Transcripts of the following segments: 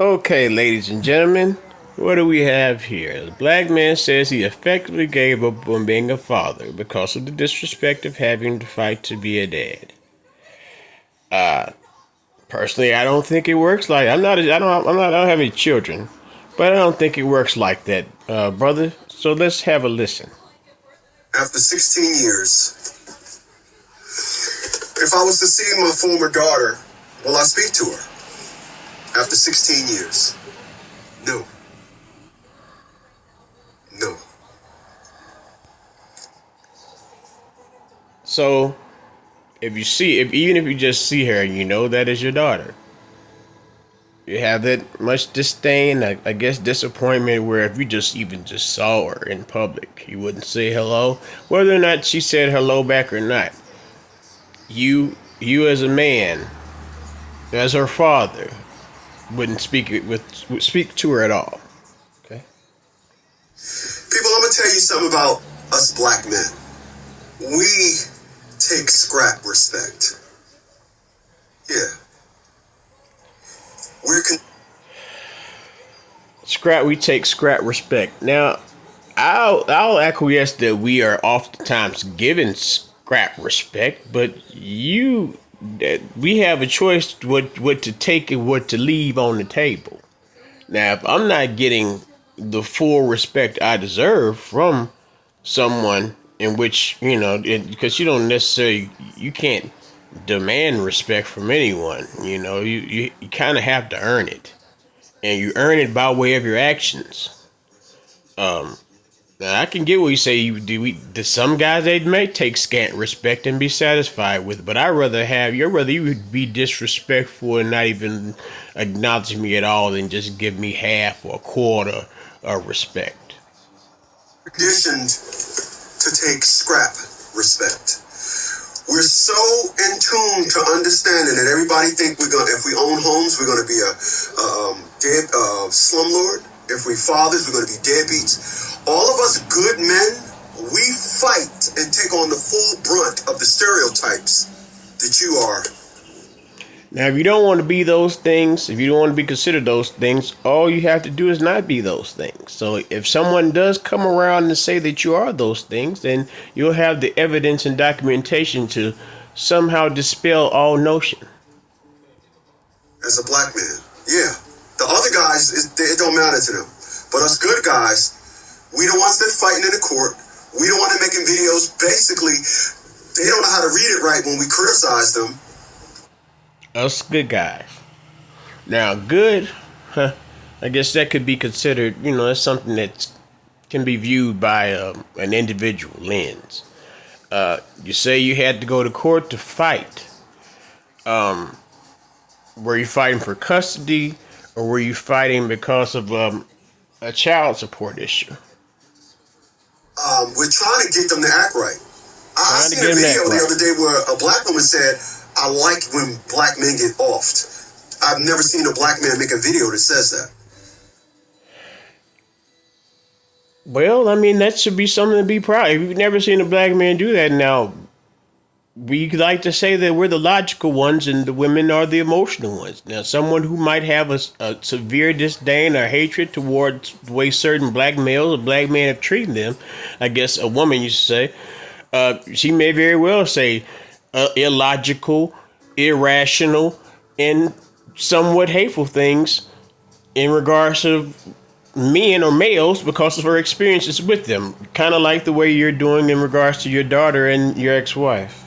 Okay, ladies and gentlemen, what do we have here? The black man says he effectively gave up on being a father because of the disrespect of having to fight to be a dad. Personally, I don't think it works like I don't have any children, but I don't think it works like that, brother. So let's have a listen. After 16 years, if I was to see my former daughter, will I speak to her? After 16 years, no. No. So if even if you just see her, you know that is your daughter. You have that much disdain, I guess disappointment, where if you just saw her in public, you wouldn't say hello, whether or not she said hello back or not. You as a man, as her father, wouldn't speak to her at all. Okay. People, I'm gonna tell you something about us black men. We take scrap respect. Yeah. We take scrap respect. Now, I'll acquiesce that we are oftentimes given scrap respect, but we have a choice what to take and what to leave on the table. Now, if I'm not getting the full respect I deserve from someone in which, because you don't necessarily, you can't demand respect from anyone. You kind of have to earn it, and you earn it by way of your actions. Now I can get what you say. Some guys they may take scant respect and be satisfied with it, but I'd rather you would be disrespectful and not even acknowledge me at all than just give me half or a quarter of respect. Conditioned to take scrap respect. We're so in tune to understanding that everybody think if we own homes, we're gonna be a dead slumlord. If we fathers, we're gonna be deadbeats. All of us good men, we fight and take on the full brunt of the stereotypes that you are. Now, if you don't want to be those things, if you don't want to be considered those things, all you have to do is not be those things. So if someone does come around and say that you are those things, then you'll have the evidence and documentation to somehow dispel all notion. As a black man, yeah. The other guys, it don't matter to them. But us good guys, we the ones that fighting in the court. We the ones that making videos. Basically, they don't know how to read it right when we criticize them. Us good guys. Now, good, I guess that could be considered, that's something that can be viewed by an individual lens. You say you had to go to court to fight. Were you fighting for custody, or were you fighting because of a child support issue? We're trying to get them to act right. I seen a video the other day where a black woman said, I like when black men get offed. I've never seen a black man make a video that says that. Well, I mean, that should be something to be proud of. If you've never seen a black man do that, now, we like to say that we're the logical ones and the women are the emotional ones. Now, someone who might have a severe disdain or hatred towards the way certain black males or black men have treated them, I guess a woman used to say, she may very well say, illogical, irrational, and somewhat hateful things in regards to men or males because of her experiences with them. Kind of like the way you're doing in regards to your daughter and your ex-wife.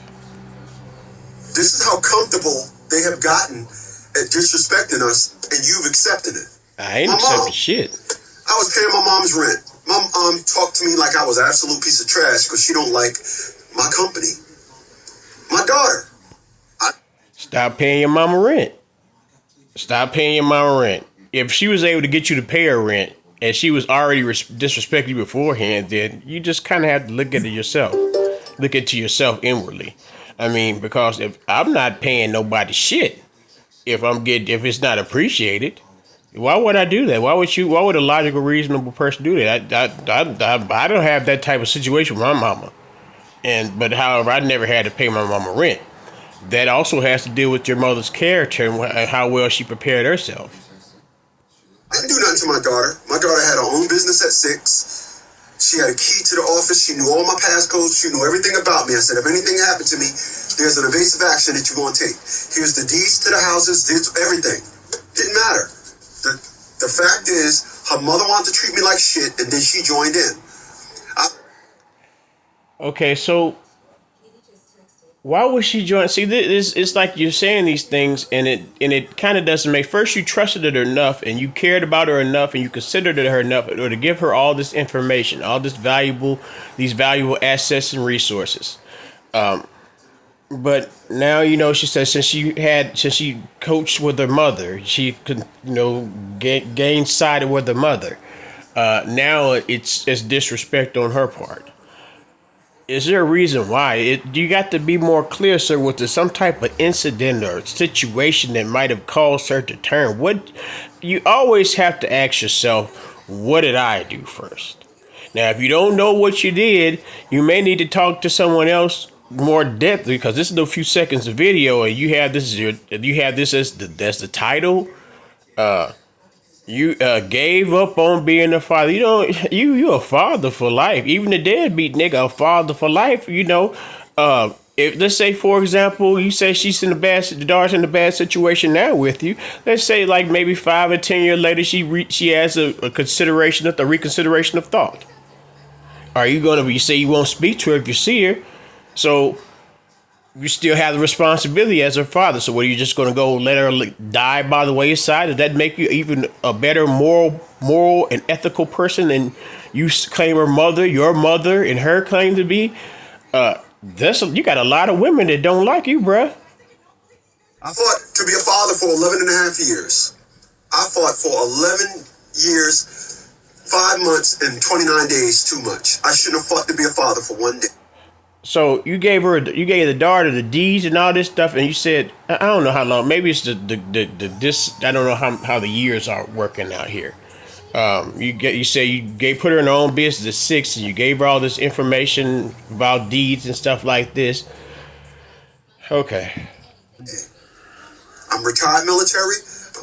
This is how comfortable they have gotten at disrespecting us, and you've accepted it. I ain't accepting shit. I was paying my mom's rent. My mom talked to me like I was an absolute piece of trash because she don't like my company. My daughter. Stop paying your mama rent. Stop paying your mama rent. If she was able to get you to pay her rent and she was already disrespecting you beforehand, then you just kind of have to look at it yourself. Look into yourself inwardly. I mean, because if I'm not paying nobody shit, if it's not appreciated, why would I do that? Why would a logical, reasonable person do that? I don't have that type of situation with my mama. But however, I never had to pay my mama rent. that also has to deal with your mother's character and how well she prepared herself. I didn't do nothing to my daughter. My daughter had her own business at 6. She had a key to the office. She knew all my passcodes. She knew everything about me. I said, if anything happened to me, there's an evasive action that you're going to take. Here's the deeds to the houses. There's everything. Didn't matter. The fact is, her mother wanted to treat me like shit, and then she joined in. Okay, so why would she join? See, this it's like you're saying these things, and it kind of doesn't make. First, you trusted her enough, and you cared about her enough, and you considered her enough, or to give her all this information, all these valuable assets and resources. But now, she says since she coached with her mother, she could gain sided with her mother. Now it's disrespect on her part. Is there a reason why? You got to be more clear, sir. Was there some type of incident or situation that might have caused her to turn? You always have to ask yourself, what did I do first? Now, if you don't know what you did, you may need to talk to someone else more depth, because this is a few seconds of video, and you have this as the title. You gave up on being a father. You a father for life. Even the deadbeat nigga, a father for life. If let's say, for example, you say the daughter's in a bad situation now with you. Let's say like maybe 5 or 10 years later, she has a reconsideration of thought. Are you gonna be say you won't speak to her if you see her? So you still have the responsibility as her father. So what, are you just going to go let her die by the wayside? Does that make you even a better moral and ethical person than you claim your mother, and her claim to be? You got a lot of women that don't like you, bruh. I fought to be a father for 11 and a half years. I fought for 11 years, 5 months, and 29 days too much. I shouldn't have fought to be a father for 1 day. So you gave the daughter the deeds and all this stuff, and you said, I don't know how long. Maybe it's this. I don't know how the years are working out here. You say you put her in her own business at 6, and you gave her all this information about deeds and stuff like this. Okay. I'm retired military.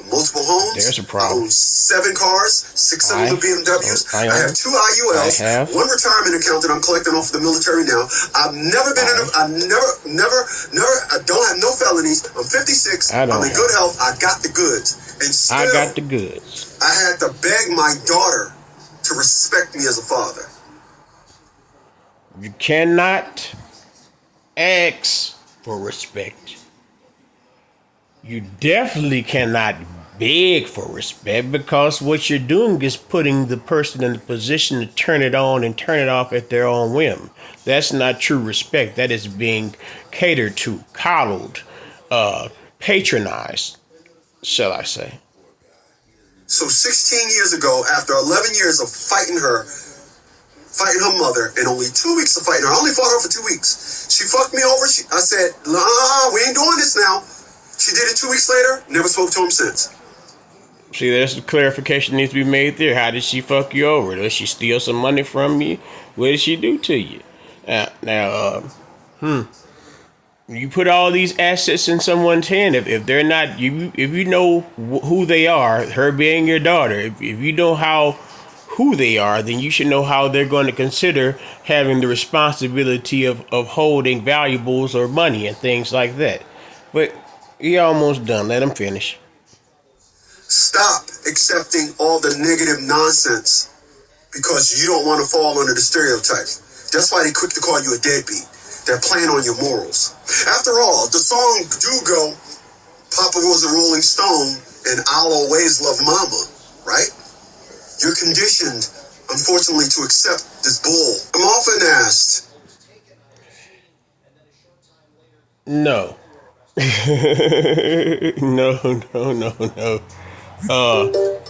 Multiple homes. There's a problem. I own 7 cars, 6 of them are BMWs. I have 2 IULs, 1 retirement account that I'm collecting off of the military now. I've never been I don't have no felonies. I'm 56. I'm in good health. I got the goods. And still, I got the goods. I had to beg my daughter to respect me as a father. You cannot ask for respect. You definitely cannot beg for respect, because what you're doing is putting the person in the position to turn it on and turn it off at their own whim. That's not true respect. That is being catered to, coddled, patronized, shall I say. So 16 years ago, after 11 years of fighting her mother, and only 2 weeks of fighting her, I only fought her for 2 weeks. She fucked me over. I said, nah, we ain't doing this now. She did it 2 weeks later, never spoke to him since. See, there's the clarification needs to be made there. How did she fuck you over? Did she steal some money from you? What did she do to you? You put all these assets in someone's hand. If they're not, if you know who they are, her being your daughter, if you know who they are, then you should know how they're going to consider having the responsibility of holding valuables or money and things like that. But you're almost done. Let him finish. Stop accepting all the negative nonsense because you don't want to fall under the stereotype. That's why they quick to call you a deadbeat. They're playing on your morals. After all, the song do go, Papa was a Rolling Stone and I'll always love Mama, right? You're conditioned, unfortunately, to accept this bull. I'm often asked. No. No.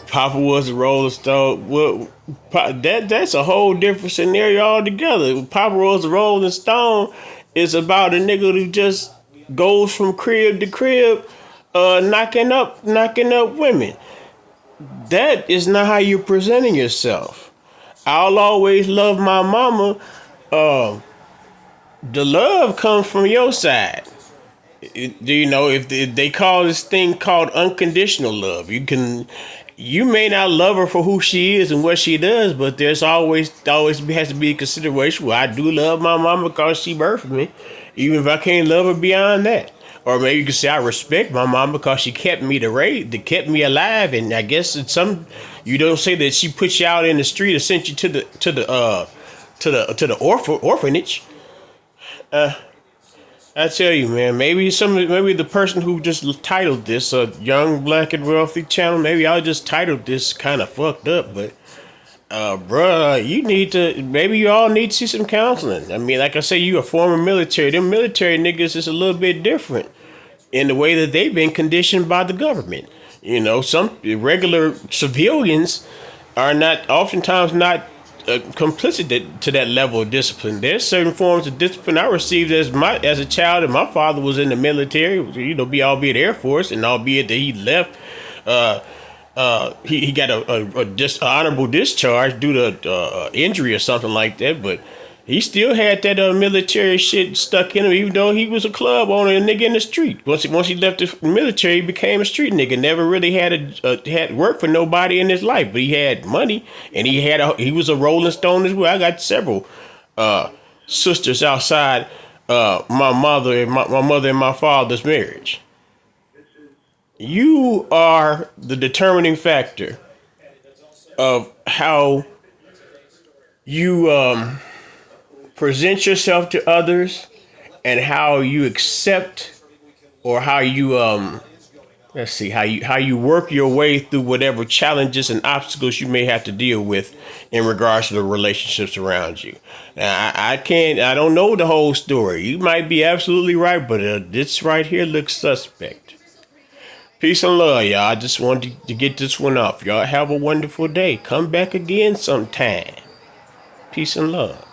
Papa was a Rolling Stone. Well, that's a whole different scenario altogether. Papa was a Rolling Stone is about a nigga who just goes from crib to crib, knocking up women. That is not how you're presenting yourself. I'll always love my mama. The love comes from your side. Do you know if they call this thing called unconditional love? You may not love her for who she is and what she does, but there's always has to be a consideration. Well, I do love my mama because she birthed me, even if I can't love her beyond that. Or maybe you can say I respect my mom because she kept me kept me alive, and I guess it's some. You don't say that she put you out in the street or sent you to the orphanage. I tell you, man, maybe the person who just titled this Young Black and Wealthy channel, maybe I just titled this kind of fucked up, but bruh, maybe you all need to see some counseling. I mean, like I say, you a former military. Them military niggas is a little bit different in the way that they've been conditioned by the government. You know, some regular civilians are oftentimes not complicit to that level of discipline. There's certain forms of discipline I received as a child, and my father was in the military. You know, albeit Air Force, and albeit that he left. He got a honorable discharge due to injury or something like that, but he still had that military shit stuck in him, even though he was a club owner and nigga in the street. Once he left the military, he became a street nigga. Never really had work for nobody in his life, but he had money, and he was a Rolling Stone as well. I got several sisters outside my mother and my father's marriage. You are the determining factor of how you present yourself to others and how you accept, or how you how you work your way through whatever challenges and obstacles you may have to deal with in regards to the relationships around you. Now, I don't know the whole story. You might be absolutely right, but this right here looks suspect. Peace and love, y'all. I just wanted to get this one off. Y'all have a wonderful day. Come back again sometime. Peace and love.